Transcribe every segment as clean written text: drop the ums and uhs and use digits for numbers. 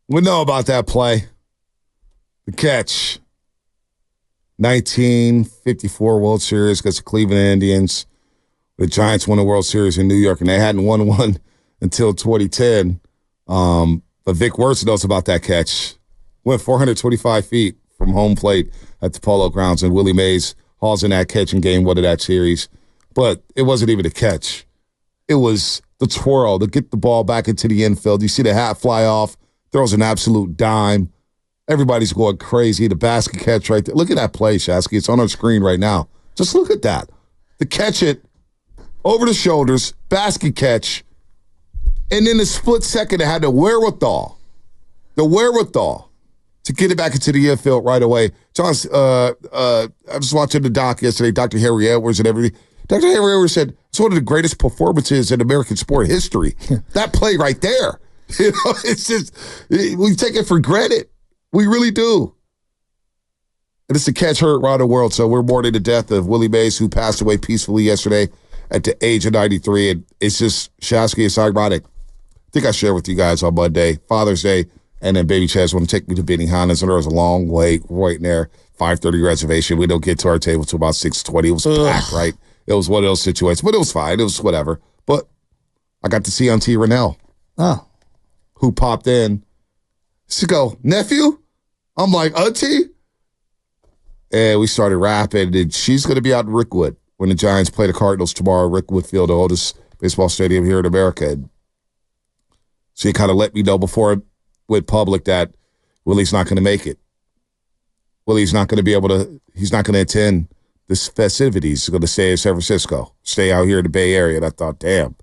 We know about that play. The catch. 1954 World Series against the Cleveland Indians. The Giants won the World Series in New York, and they hadn't won one until 2010. But Vic Wirtz knows about that catch. Went 425 feet from home plate at the Polo Grounds, and Willie Mays hauls in that catch in game one of that series. But it wasn't even a catch. It was the twirl to get the ball back into the infield. You see the hat fly off, throws an absolute dime. Everybody's going crazy. The basket catch right there. Look at that play, Shasky. It's on our screen right now. Just look at that. To catch it over the shoulders, basket catch, and in a split second, it had the wherewithal to get it back into the infield right away. John, I was watching the doc yesterday, Dr. Harry Edwards and everything. Dr. Harry Edwards said it's one of the greatest performances in American sport history. That play right there. You know, it's just, we take it for granted. We really do. And it's a catch heard around the world, so we're mourning the death of Willie Mays, who passed away peacefully yesterday at the age of 93. And it's just, Shasky, it's ironic. I think I shared with you guys on Monday, Father's Day, and then Baby Chaz wanted to take me to Benihana's, and there was a long wait right there, 5:30 reservation. We don't get to our table till about 6:20. It was packed, right? It was one of those situations, but it was fine. It was whatever. But I got to see Auntie Renelle, who popped in. She go, nephew? I'm like, Auntie? And we started rapping, and she's going to be out in Rickwood when the Giants play the Cardinals tomorrow, Rickwood Field, the oldest baseball stadium here in America. And she kind of let me know before it went public that Willie's not going to make it. Willie's not going to be able to, he's not going to attend this festivities. He's going to stay in San Francisco, stay out here in the Bay Area. And I thought, damn.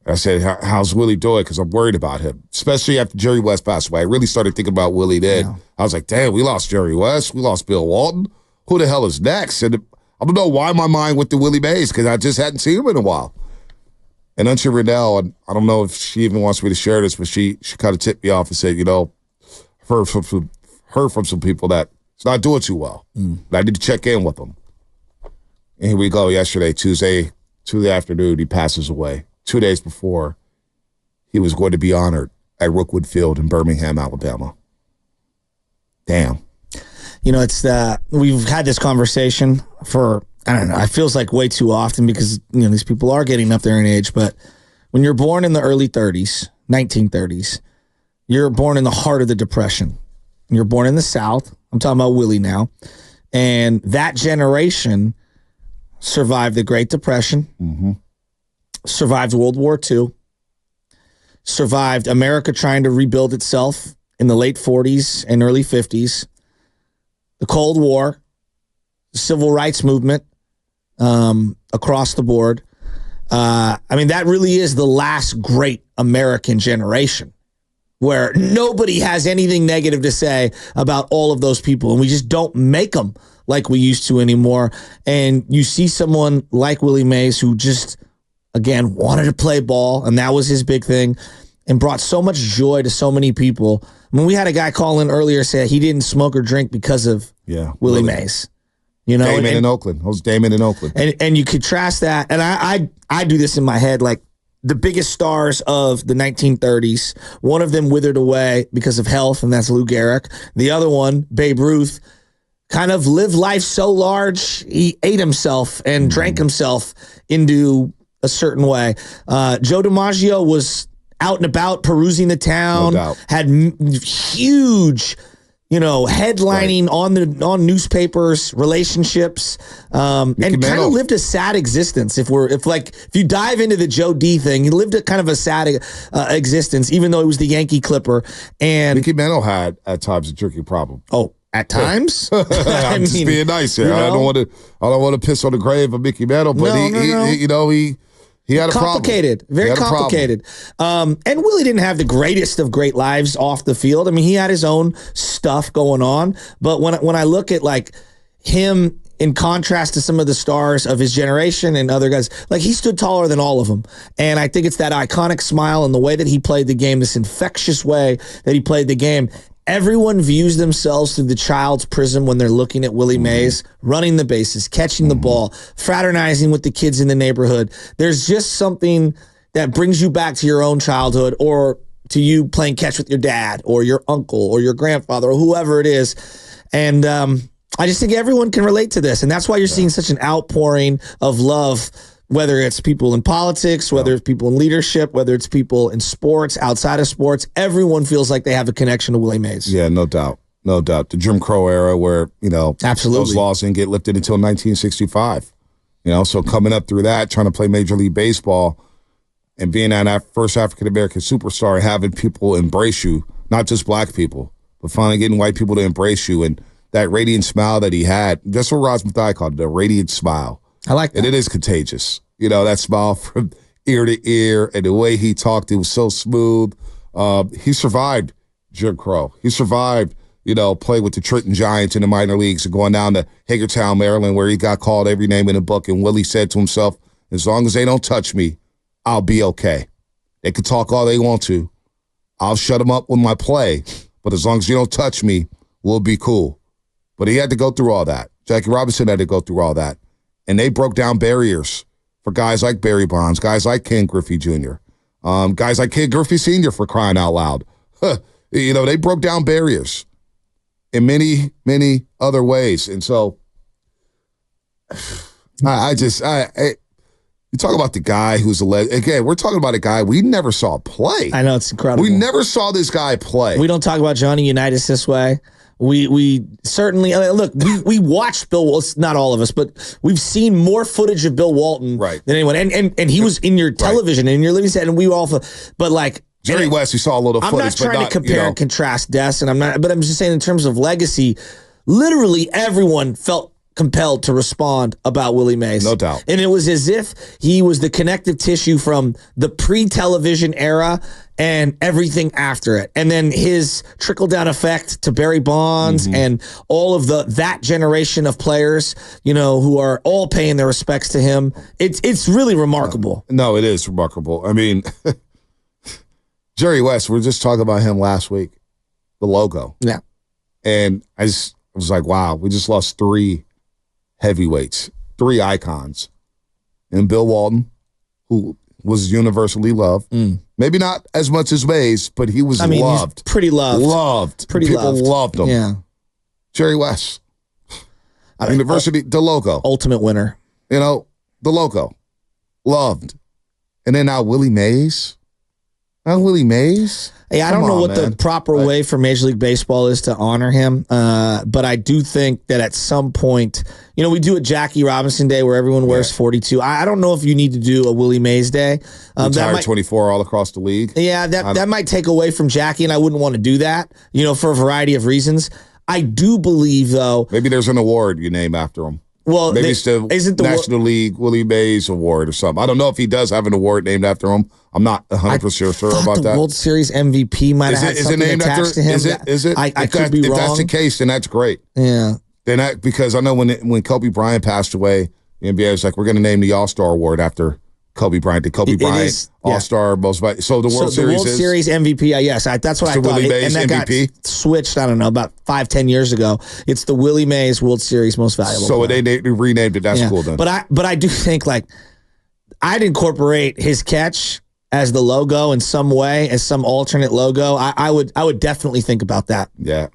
I said, how's Willie doing? Because I'm worried about him, especially after Jerry West passed away. I really started thinking about Willie then. Yeah. I was like, damn, we lost Jerry West. We lost Bill Walton. Who the hell is next? And I don't know why my mind went to Willie Mays, because I just hadn't seen him in a while. And Auntie Renelle, and I don't know if she even wants me to share this, but she kind of tipped me off and said, you know, heard from some people that it's not doing too well. I need to check in with them. And here we go yesterday, Tuesday afternoon, he passes away. 2 days before, he was going to be honored at Rookwood Field in Birmingham, Alabama. Damn. You know, it's we've had this conversation for, I don't know, it feels like way too often because, you know, these people are getting up there in age. But when you're born in the early 30s, 1930s, you're born in the heart of the Depression. You're born in the South. I'm talking about Willie now. And that generation survived the Great Depression, survived World War II, survived America trying to rebuild itself in the late 40s and early 50s, the Cold War, the Civil Rights Movement across the board. I mean, that really is the last great American generation where nobody has anything negative to say about all of those people, and we just don't make them like we used to anymore. And you see someone like Willie Mays who just, again, wanted to play ball, and that was his big thing, and brought so much joy to so many people. I mean, we had a guy call in earlier say he didn't smoke or drink because of Willie Mays. You know, Damon in Oakland. It was Damon in Oakland. And you contrast that, and I do this in my head, like the biggest stars of the 1930s, one of them withered away because of health, and that's Lou Gehrig. The other one, Babe Ruth, kind of lived life so large, he ate himself and drank himself into a certain way. Joe DiMaggio was out and about perusing the town, had huge, you know, headlining on newspapers, relationships, and kind of lived a sad existence. If you dive into the Joe D thing, he lived a kind of a sad existence, even though he was the Yankee Clipper. And Mickey Mantle had at times a drinking problem. Oh, at times? I'm just being nice here. You know? I don't want to piss on the grave of Mickey Mantle, but he had a complicated, problem. Very complicated. And Willie didn't have the greatest of great lives off the field. I mean, he had his own stuff going on. But when I look at like him in contrast to some of the stars of his generation and other guys, like he stood taller than all of them. And I think it's that iconic smile and the way that he played the game, this infectious way that he played the game. Everyone views themselves through the child's prism when they're looking at Willie Mays, running the bases, catching the ball, fraternizing with the kids in the neighborhood. There's just something that brings you back to your own childhood or to you playing catch with your dad or your uncle or your grandfather or whoever it is. And I just think everyone can relate to this. And that's why you're seeing such an outpouring of love, whether it's people in politics, whether it's people in leadership, whether it's people in sports, outside of sports. Everyone feels like they have a connection to Willie Mays. Yeah, no doubt. No doubt. The Jim Crow era where, Absolutely. those laws didn't get lifted until 1965. So coming up through that, trying to play Major League Baseball and being that first African-American superstar and having people embrace you, not just black people, but finally getting white people to embrace you. And that radiant smile that he had, that's what Roz Mathai called it, a radiant smile. I like that. And it is contagious. That smile from ear to ear and the way he talked, it was so smooth. He survived Jim Crow. He survived played with the Trenton Giants in the minor leagues and going down to Hagerstown, Maryland, where he got called every name in the book. And Willie said to himself, as long as they don't touch me, I'll be okay. They can talk all they want to. I'll shut them up with my play. But as long as you don't touch me, we'll be cool. But he had to go through all that. Jackie Robinson had to go through all that. And they broke down barriers for guys like Barry Bonds, guys like Ken Griffey Jr., guys like Ken Griffey Sr., for crying out loud. They broke down barriers in many, many other ways. And so you talk about the guy who's again, we're talking about a guy we never saw play. I know, it's incredible. We never saw this guy play. We don't talk about Johnny Unitas this way. We certainly look. We watched Bill Walton. Not all of us, but we've seen more footage of Bill Walton than anyone. And he was in your television in your living set, and we were all. But like Jerry West, we saw a little footage. I'm not trying to compare and contrast deaths, and I'm not. But I'm just saying in terms of legacy, literally everyone felt compelled to respond about Willie Mays. No doubt. And it was as if he was the connective tissue from the pre-television era and everything after it. And then his trickle-down effect to Barry Bonds and all of that generation of players, who are all paying their respects to him. It's really remarkable. No, it is remarkable. I mean, Jerry West, we were just talking about him last week, the logo. Yeah. And I was like, wow, we just lost 3 heavyweights, 3 icons. And Bill Walton, who was universally loved. Maybe not as much as Mays, but he was loved. He's pretty loved. Loved. People loved him. Yeah. Jerry West. University, the logo. Ultimate winner. The logo. Loved. And then now Willie Mays. Yeah, I don't know what the proper way for Major League Baseball is to honor him, but I do think that at some point, we do a Jackie Robinson Day where everyone wears 42. I don't know if you need to do a Willie Mays Day. Retired 24 all across the league. Yeah, that might take away from Jackie, and I wouldn't want to do that, for a variety of reasons. I do believe, though. Maybe there's an award you name after him. Well, maybe it's the National League Willie Mays Award or something. I don't know if he does have an award named after him. I'm not 100% sure about that. The World Series MVP might have had something attached to him. Is it? I could be wrong. If that's the case, then that's great. Yeah. Because I know when Kobe Bryant passed away, the NBA was like, we're going to name the All-Star Award after Kobe Bryant. The Kobe Bryant All-Star most valuable. So the World Series MVP, yes, that's what I thought. Willie Mays and that MVP got switched. I don't know, about 5-10 years ago. It's the Willie Mays World Series most valuable. So they renamed it. That's cool then. But I do think I'd incorporate his catch as the logo in some way, as some alternate logo. I would definitely think about that. Yeah.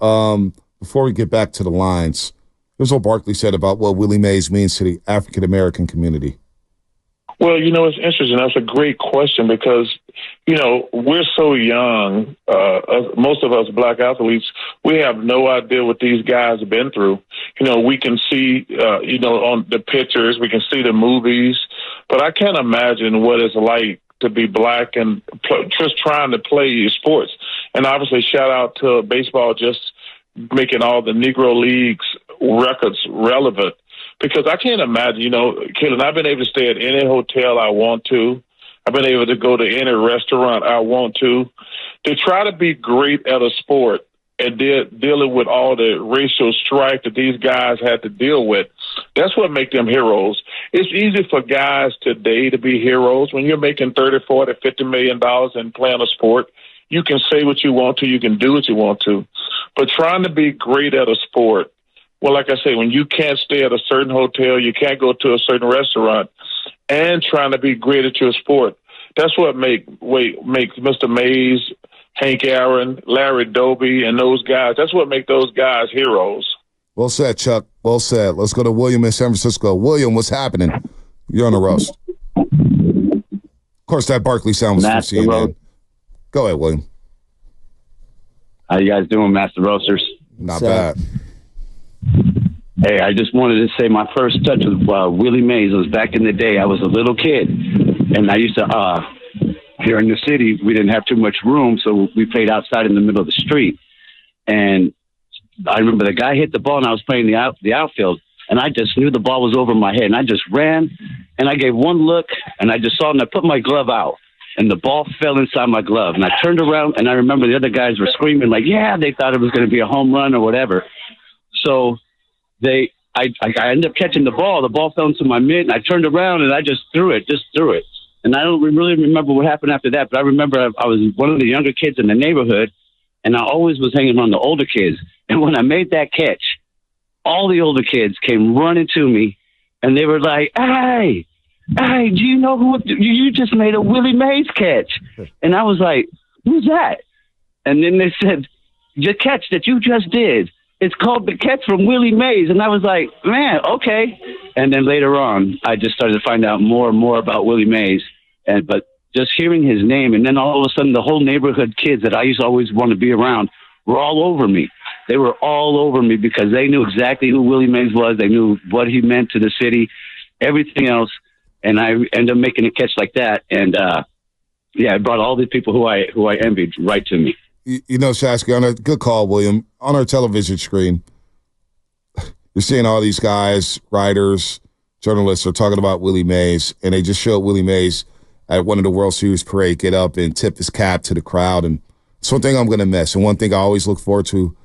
Before we get back to the lines, here's what Barkley said about what Willie Mays means to the African American community. Well, it's interesting. That's a great question because, we're so young. Most of us black athletes, we have no idea what these guys have been through. We can see, on the pictures, we can see the movies, but I can't imagine what it's like to be black and just trying to play sports. And obviously, shout out to baseball just making all the Negro Leagues records relevant. Because I can't imagine, Kaylin, I've been able to stay at any hotel I want to. I've been able to go to any restaurant I want to. To try to be great at a sport and dealing with all the racial strife that these guys had to deal with, that's what makes them heroes. It's easy for guys today to be heroes. When you're making $30, $40, $50 million and playing a sport, you can say what you want to, you can do what you want to. But trying to be great at a sport, well, like I say, when you can't stay at a certain hotel, you can't go to a certain restaurant, and trying to be great at your sport, that's what makes Mr. Mays Hank Aaron, Larry Doby, and those guys. That's what make those guys heroes. Well said, Chuck. Well said. Let's go to William in San Francisco. William, what's happening? You're on the roast. Of course, that Barkley sound was from CNN. Go ahead, William. How you guys doing, Master Roasters? Not bad. Hey, I just wanted to say my first touch with Willie Mays was back in the day. I was a little kid, and I used to, here in the city, we didn't have too much room, so we played outside in the middle of the street. And I remember the guy hit the ball, and I was playing the outfield, and I just knew the ball was over my head, and I just ran, and I gave one look, and I just saw him, and I put my glove out, and the ball fell inside my glove. And I turned around, and I remember the other guys were screaming, like, yeah, they thought it was going to be a home run or whatever. So I ended up catching the ball. The ball fell into my mitt, and I turned around, and I just threw it. And I don't really remember what happened after that, but I remember I was one of the younger kids in the neighborhood, and I always was hanging around the older kids. And when I made that catch, all the older kids came running to me, and they were like, hey, do you know who you just made a Willie Mays catch? And I was like, who's that? And then they said, the catch that you just did, it's called the catch from Willie Mays. And I was like, man, okay. And then later on, I just started to find out more and more about Willie Mays. But just hearing his name, and then all of a sudden the whole neighborhood kids that I used to always want to be around were all over me. They were all over me because they knew exactly who Willie Mays was. They knew what he meant to the city, everything else. And I ended up making a catch like that. And, it brought all these people who I envied right to me. You know, Shasky, on a good call, William, on our television screen, you're seeing all these guys, writers, journalists are talking about Willie Mays, and they just showed Willie Mays at one of the World Series parade get up and tip his cap to the crowd. And it's one thing I'm going to miss, and one thing I always look forward to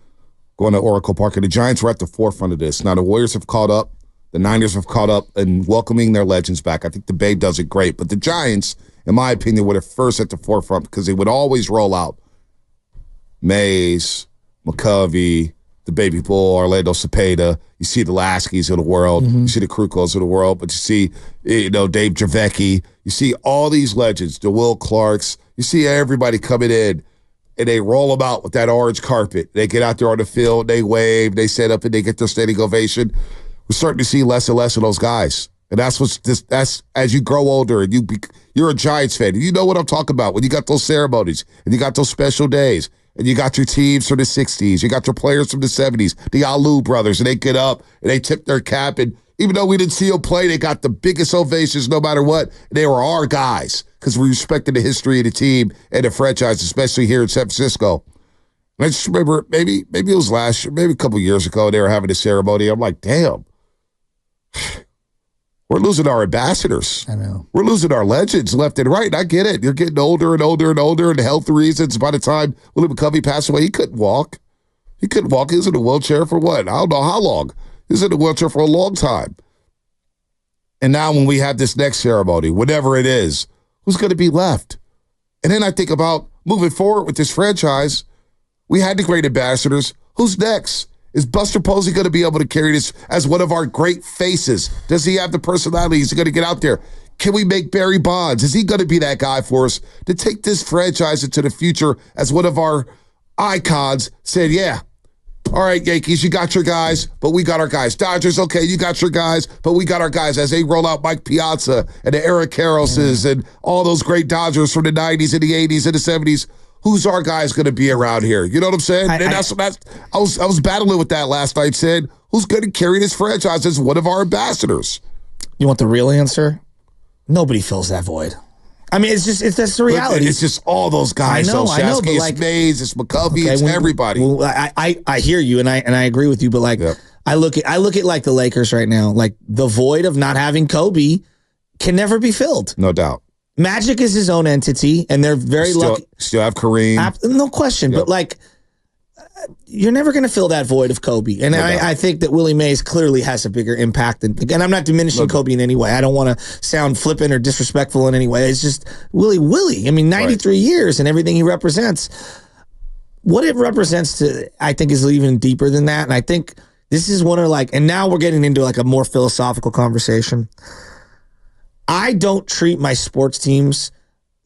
going to Oracle Park. And the Giants were at the forefront of this. Now, the Warriors have caught up. The Niners have caught up in welcoming their legends back. I think the Bay does it great. But the Giants, in my opinion, were the first at the forefront because they would always roll out Mays, McCovey, the Baby Bull, Orlando Cepeda. You see the Laskys of the world. You see the Krukos of the world. But you see, Dave Javecki. You see all these legends, the Will Clarks. You see everybody coming in, and they roll them out with that orange carpet. They get out there on the field. They wave. They set up, and they get their standing ovation. We're starting to see less and less of those guys. And that's as you grow older and you're a Giants fan. You know what I'm talking about. When you got those ceremonies and you got those special days and you got your teams from the 60s, you got your players from the 70s, the Alou brothers, and they get up and they tip their cap. And even though we didn't see them play, they got the biggest ovations no matter what. They were our guys because we respected the history of the team and the franchise, especially here in San Francisco. And I just remember maybe it was last year, maybe a couple years ago, they were having a ceremony. I'm like, damn. We're losing our ambassadors. I know. We're losing our legends left and right. And I get it. You're getting older and older and older, and health reasons. By the time Willie McCovey passed away, he couldn't walk. He was in a wheelchair for what? I don't know how long. He was in a wheelchair for a long time. And now when we have this next ceremony, whatever it is, who's going to be left? And then I think about moving forward with this franchise. We had the great ambassadors. Who's next? Is Buster Posey going to be able to carry this as one of our great faces? Does he have the personality? Is he going to get out there? Can we make Barry Bonds? Is he going to be that guy for us to take this franchise into the future as one of our icons? Said, yeah, all right, Yankees, you got your guys, but we got our guys. Dodgers, okay, you got your guys, but we got our guys as they roll out Mike Piazza and the Eric Karroses and all those great Dodgers from the 90s and the 80s and the 70s. Who's our guys going to be around here? You know what I'm saying? I was battling with that last night, saying, who's going to carry this franchise as one of our ambassadors? You want the real answer? Nobody fills that void. I mean, that's the reality. It's just all those guys. I know, Shasky, but it's Mays, it's McCovey, it's everybody. Well, I hear you, and I agree with you, but I look at like the Lakers right now, like the void of not having Kobe can never be filled. No doubt. Magic is his own entity, and they're very lucky. Still have Kareem. No question. Yep. But, you're never going to fill that void of Kobe. And I think that Willie Mays clearly has a bigger impact. And I'm not diminishing Kobe in any way. I don't want to sound flippant or disrespectful in any way. It's just Willie. I mean, 93 years and everything he represents. What it represents I think, is even deeper than that. And I think this is one of and now we're getting into a more philosophical conversation. I don't treat my sports teams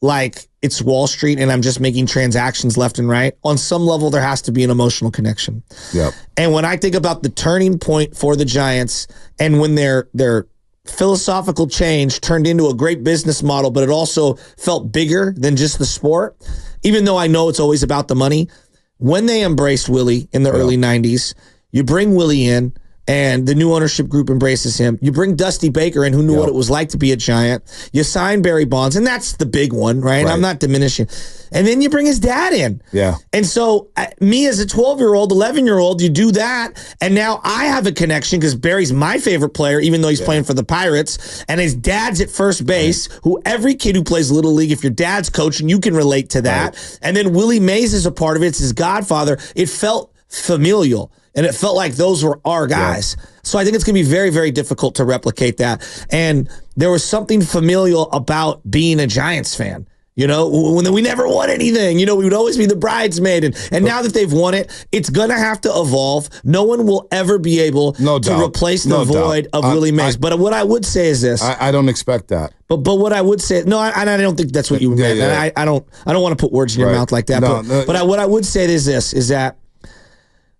like it's Wall Street and I'm just making transactions left and right. On some level, there has to be an emotional connection. Yep. And when I think about the turning point for the Giants and when their philosophical change turned into a great business model, but it also felt bigger than just the sport, even though I know it's always about the money, when they embraced Willie in the early 90s, you bring Willie in, and the new ownership group embraces him. You bring Dusty Baker in, who knew what it was like to be a Giant. You sign Barry Bonds, and that's the big one, right? I'm not diminishing. And then you bring his dad in. Yeah. And so me as a 12-year-old, 11-year-old, you do that, and now I have a connection because Barry's my favorite player, even though he's playing for the Pirates, and his dad's at first base, who every kid who plays Little League, if your dad's coaching, you can relate to that. Right. And then Willie Mays is a part of it. It's his godfather. It felt familial. And it felt like those were our guys. Yeah. So I think it's going to be very, very difficult to replicate that. And there was something familial about being a Giants fan. You know, when we never won anything, you know, we would always be the bridesmaid. And now that they've won it, it's going to have to evolve. No one will ever be able to replace the void of Willie Mays. But what I would say is this. I don't expect that. But what I would say, no, I don't think that's what you meant. Yeah. I don't want to put words in your mouth like that. But what I would say is this, is that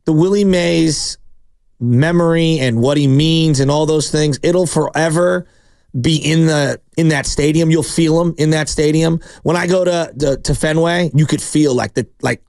the Willie Mays memory and what he means and all those things, it'll forever be in that stadium. You'll feel him in that stadium. When I go to Fenway, you could feel like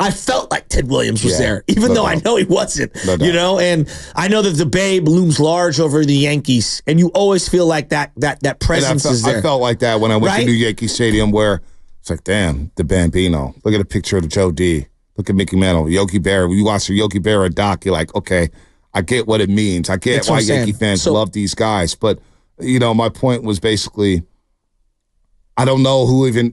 I felt like Ted Williams was there, even though I know he wasn't. You know, and I know that the Babe looms large over the Yankees, and you always feel like that presence is there. I felt like that when I went to New Yankee Stadium, where it's like, damn, the Bambino. Look at a picture of Joe D. Look at Mickey Mantle, Yogi Berra. When you watch the Yogi Berra doc, you're like, okay, I get what it means. I get why Yankee fans love these guys. But, you know, my point was basically, I don't know who even,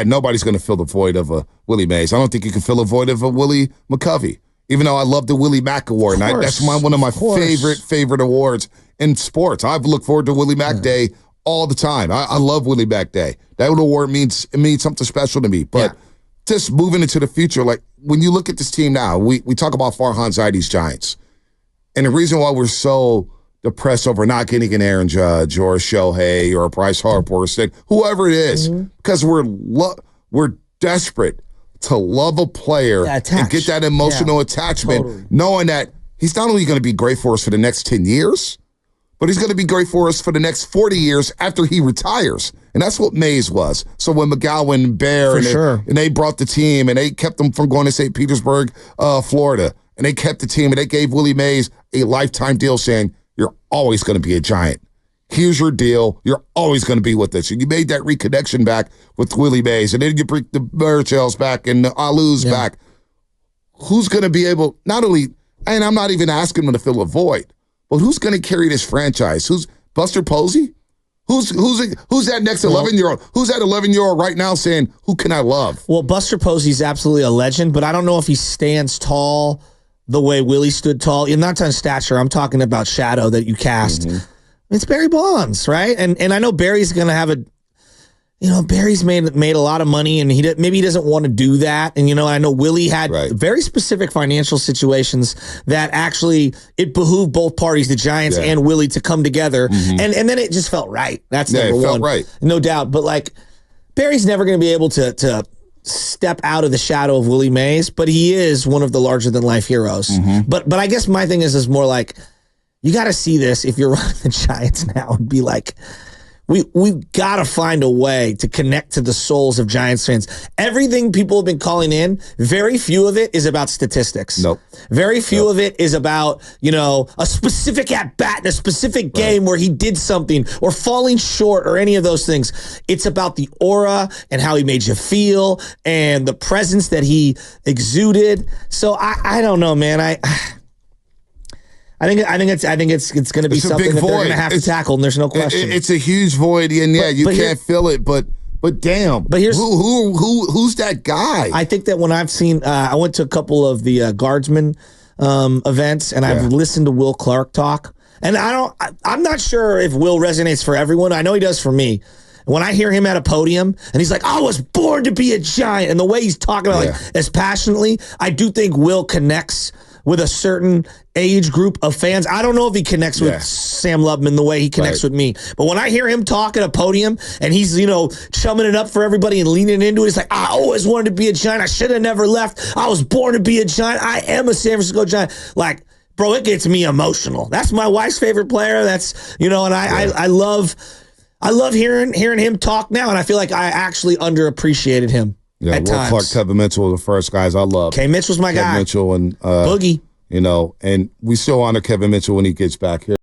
nobody's going to fill the void of a Willie Mays. I don't think you can fill a void of a Willie McCovey, even though I love the Willie Mack Award. And that's one of my favorite awards in sports. I've looked forward to Willie Mack Day all the time. I love Willie Mack Day. That award means something special to me. But just moving into the future, like when you look at this team now, we talk about Farhan Zaidi's Giants. And the reason why we're so depressed over not getting an Aaron Judge or a Shohei or a Bryce Harper or whoever it is, because we're desperate to love a player and get that emotional attachment, knowing that he's not only going to be great for us for the next 10 years, but he's going to be great for us for the next 40 years after he retires. And that's what Mays was. So when McGowan and Bear and they brought the team and they kept them from going to St. Petersburg, Florida, and they kept the team and they gave Willie Mays a lifetime deal saying, you're always going to be a Giant. Here's your deal. You're always going to be with us. And you made that reconnection back with Willie Mays. And then you bring the Burchells back and the Alus back. Who's going to be able, not only, and I'm not even asking them to fill a void, but who's going to carry this franchise? Who's Buster Posey? Who's that next 11-year-old? Who's that 11-year-old right now saying, who can I love? Well, Buster Posey's absolutely a legend, but I don't know if he stands tall the way Willie stood tall. You're not talking stature. I'm talking about shadow that you cast. It's Barry Bonds, right? And I know Barry's going to have Barry's made a lot of money, and maybe he doesn't want to do that. And I know Willie had very specific financial situations that actually it behooved both parties, the Giants and Willie, to come together. And then it just felt right. That's number one, felt right, no doubt. But Barry's never going to be able to step out of the shadow of Willie Mays, but he is one of the larger than life heroes. But I guess my thing is more like, you got to see this if you're running the Giants now and be like, we've got to find a way to connect to the souls of Giants fans. Everything people have been calling in, very few of it is about statistics. Nope. Very few of it is about, a specific at-bat in a specific game where he did something or falling short or any of those things. It's about the aura and how he made you feel and the presence that exuded. So I don't know, man. I think it's going to be something that they're going to have to tackle, and there's no question. It's a huge void, and you can't fill it. But damn, but here's who's that guy? I think that when I've seen, I went to a couple of the Guardsmen events, and I've listened to Will Clark talk, and I'm not sure if Will resonates for everyone. I know he does for me. When I hear him at a podium and he's like, I was born to be a Giant, and the way he's talking about as passionately, I do think Will connects with a certain age group of fans. I don't know if he connects with Sam Lubman the way he connects with me. But when I hear him talk at a podium and he's, chumming it up for everybody and leaning into it, he's like, I always wanted to be a Giant. I should have never left. I was born to be a Giant. I am a San Francisco Giant. Like, bro, it gets me emotional. That's my wife's favorite player. That's, and I love hearing him talk now. And I feel like I actually underappreciated him. Yeah, at Will times. Clark, Kevin Mitchell were the first guys I love. K. Mitchell's my guy. Kevin Mitchell and Boogie. and we still honor Kevin Mitchell when he gets back here.